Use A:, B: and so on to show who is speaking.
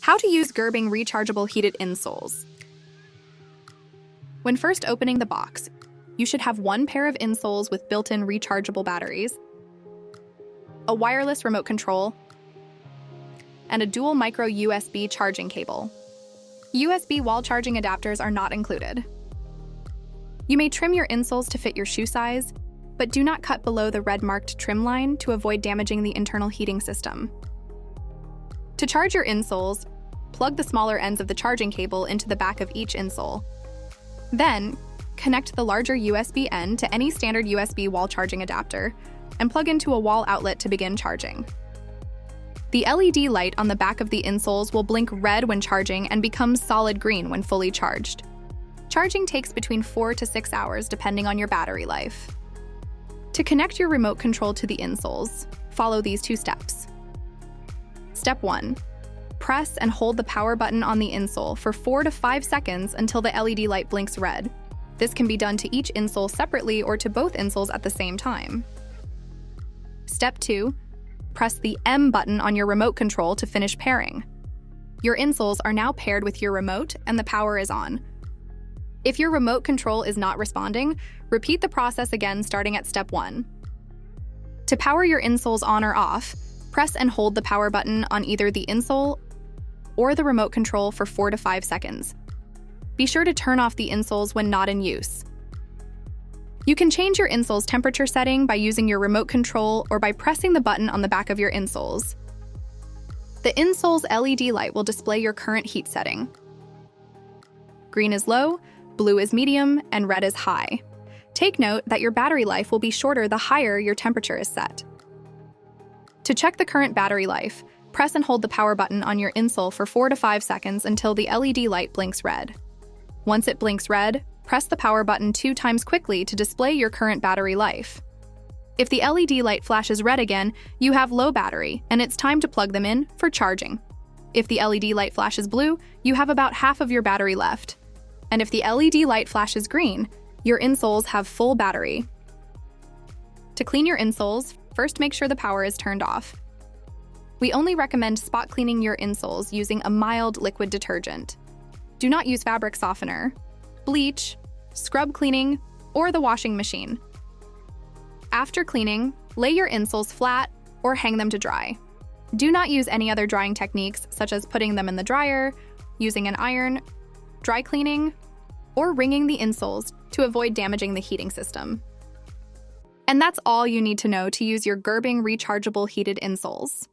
A: How to use Gerbing rechargeable heated insoles. When first opening the box, you should have one pair of insoles with built-in rechargeable batteries, a wireless remote control, and a dual micro USB charging cable. USB wall charging adapters are not included. You may trim your insoles to fit your shoe size, but do not cut below the red marked trim line to avoid damaging the internal heating system. To charge your insoles, plug the smaller ends of the charging cable into the back of each insole. Then, connect the larger USB end to any standard USB wall charging adapter and plug into a wall outlet to begin charging. The LED light on the back of the insoles will blink red when charging and become solid green when fully charged. Charging takes between 4 to 6 hours depending on your battery life. To connect your remote control to the insoles, follow these 2 steps. Step 1. Press and hold the power button on the insole for 4 to 5 seconds until the LED light blinks red. This can be done to each insole separately or to both insoles at the same time. Step 2. Press the M button on your remote control to finish pairing. Your insoles are now paired with your remote and the power is on. If your remote control is not responding, repeat the process again starting at step 1. To power your insoles on or off, press and hold the power button on either the insole or the remote control for 4 to 5 seconds. Be sure to turn off the insoles when not in use. You can change your insole's temperature setting by using your remote control or by pressing the button on the back of your insoles. The insole's LED light will display your current heat setting. Green is low, blue is medium, and red is high. Take note that your battery life will be shorter the higher your temperature is set. To check the current battery life, press and hold the power button on your insole for 4 to 5 seconds until the LED light blinks red. Once it blinks red, press the power button 2 times quickly to display your current battery life. If the LED light flashes red again, you have low battery, and it's time to plug them in for charging. If the LED light flashes blue, you have about half of your battery left. And if the LED light flashes green, your insoles have full battery. To clean your insoles, first make sure the power is turned off. We only recommend spot cleaning your insoles using a mild liquid detergent. Do not use fabric softener, bleach, scrub cleaning, or the washing machine. After cleaning, lay your insoles flat or hang them to dry. Do not use any other drying techniques such as putting them in the dryer, using an iron, dry cleaning, or wringing the insoles to avoid damaging the heating system. And that's all you need to know to use your Gerbing rechargeable heated insoles.